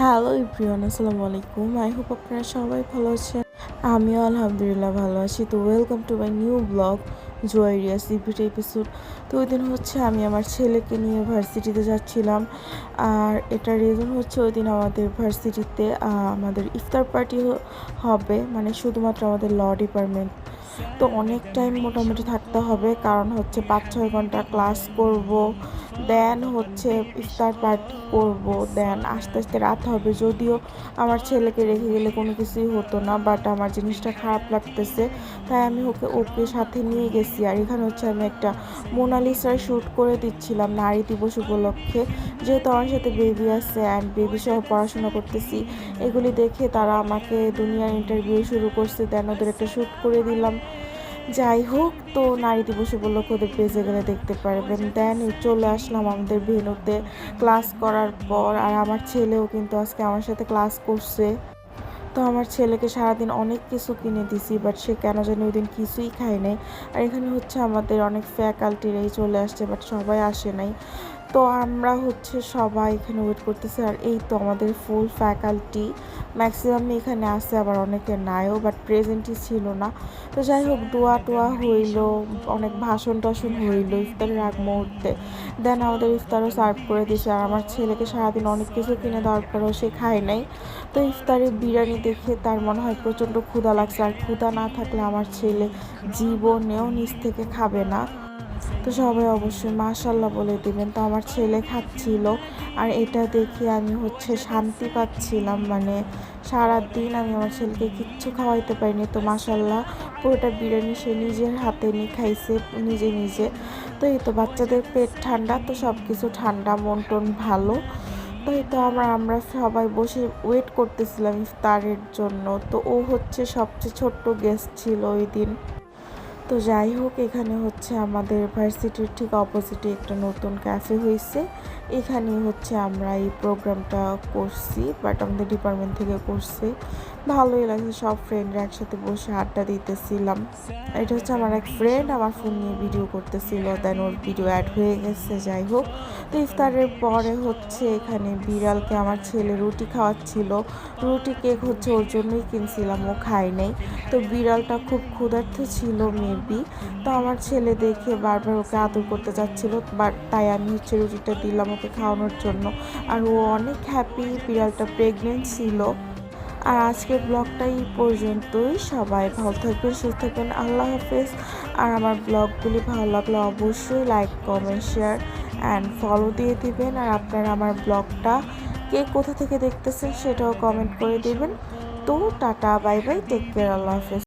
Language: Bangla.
হ্যালো এভরিওয়ান, আসসালামু আলাইকুম। আই হোপ আপনারা সবাই ভালো আছেন। আমিও আলহামদুলিল্লাহ ভালো আছি। তো welcome to my new blog Juwairiya's repeat episode. তো ওই দিন হচ্ছে আমি আমার ছেলেকে নিয়ে ভার্সিটিতে যাচ্ছিলাম। আর এটার রিজন হচ্ছে ওই দিন আমাদের ভার্সিটিতে আমাদের ইফতার পার্টি হবে, মানে শুধুমাত্র আমাদের ল ডিপার্টমেন্ট। তো অনেক টাইম মোটামুটি থাকতে হবে, কারণ হচ্ছে 5-6 ঘন্টা ক্লাস করব, দেন হচ্ছে ইফতার পার্টি করব, দেন আস্তে আস্তে রাত হবে। যদিও আমার ছেলেকে রেখে গেলে কোনো কিছুই হতো না, বাট আমার জিনিসটা খারাপ লাগতেছে, তাই আমি ওকে সাথে নিয়ে গেছি। আর এখানে হচ্ছে আমি একটা মোনালিসার শ্যুট করে দিচ্ছিলাম নারী দিবস উপলক্ষে, যেহেতু আমার সাথে বেবি আছে অ্যান্ড বেবি সহ পড়াশোনা করতেছি। এগুলি দেখে তারা আমাকে দুনিয়ার ইন্টারভিউ শুরু করছে, দেন ওদের একটা শ্যুট করে দিলাম। যাই হোক, তো নারী দিবস উপলক্ষে ওদের পেজে গেলে দেখতে পারবেন। দেন চলে আসলাম আমাদের ভেন্যুতে ক্লাস করার পর। আর আমার ছেলেও কিন্তু আজকে আমার সাথে ক্লাস করছে। তো আমার ছেলেকে সারাদিন অনেক কিছু কিনে দিছি, বাট সে কেন জানি ওই দিন কিছুই খায় নাই। আর এখানে হচ্ছে আমাদের অনেক ফ্যাকাল্টিরাই চলে আসছে, বাট সবাই আসে নাই। তো আমরা হচ্ছে সবাই এখানে ওয়েট করতেছি। আর এই তো আমাদের ফুল ফ্যাকাল্টি ম্যাক্সিমাম এখানে আসে, আবার অনেকে নাইও, বাট প্রেজেন্টই ছিল না। তো যাই হোক, দোয়া টোয়া হইলো, অনেক ভাষণ টাষণ হইলো ইফতারের আগ মুহূর্তে। দেন আমাদের ইফতারও সার্ভ করে দিয়েছে। আর আমার ছেলেকে সারাদিন অনেক কিছু কিনে দেওয়ার পরেও সে খায় নাই। তো ইফতারে বিরিয়ানি দেখে তার মনে হয় প্রচণ্ড ক্ষুধা লাগছে, আর ক্ষুধা না থাকলে আমার ছেলে জীবনেও নিচ থেকে খাবে না। তো সবাই অবশ্যই মাশাল্লাহ বলে দিবেন। তো আমার ছেলে খাচ্ছিল, আর এটা দেখে আমি হচ্ছে শান্তি পাচ্ছিলাম। মানে সারাদিন আমি আমার ছেলেকে কিচ্ছু খাওয়াইতে পারিনি, তো মাশাল্লাহ পুরোটা বিরিয়ানি সে নিজের হাতে নিয়ে খাইছে নিজে নিজে। তো এই তো বাচ্চাদের পেট ঠান্ডা, তো সব কিছু ঠান্ডা, মন টন ভালো। তো এই তো আমরা সবাই বসে ওয়েট করতেছিলাম ইফতারের জন্য। তো ও হচ্ছে সবচেয়ে ছোট্ট গেস্ট ছিল ওই দিন। তো যাই হোক, এখানে হচ্ছে আমাদের ভার্সিটির ঠিক অপোজিটে একটা নতুন ক্যাফে হয়েছে। এখানে হচ্ছে আমরা এই প্রোগ্রামটা করছি, বাট আমাদের ডিপার্টমেন্ট থেকে করছে। ভালোই লাগছে, সব ফ্রেন্ডরা একসাথে বসে আড্ডা দিতেছিলাম। এটা হচ্ছে আমার এক ফ্রেন্ড আমার ফোন নিয়ে ভিডিও করতেছিল, দেন ওর ভিডিও অ্যাড হয়ে গেছে। যাই হোক, তো ইফতারের পরে হচ্ছে এখানে বিড়ালকে আমার ছেলে রুটি খাওয়াচ্ছিল। রুটি কেক হচ্ছে ওর জন্যই কিনছিলাম, ও খায় নাই। তো বিড়ালটা খুব ক্ষুধার্ত ছিল মেবি, তো আমার ছেলে দেখে বারবার ওকে আদর করতে চাচ্ছিল, বাট তাই আমি হচ্ছে রুটিটা দিলাম ওকে খাওয়ানোর জন্য। আর ও অনেক হ্যাপি, বিড়ালটা প্রেগনেন্ট ছিল। আর আজকের ব্লগটা এই পর্যন্তই। সবাই ভালো থাকবেন, সুস্থ থাকবেন, আল্লাহ হাফেজ। আর আমার ব্লগগুলি ভালো লাগলে অবশ্যই like, comment, share and follow দিয়ে দিবেন। আর আপনারা আমার ব্লগটা কে কোথা থেকে দেখতেছেন সেটাও কমেন্ট করে দিবেন। তো tata, bye bye, take care, আল্লাহ হাফেজ।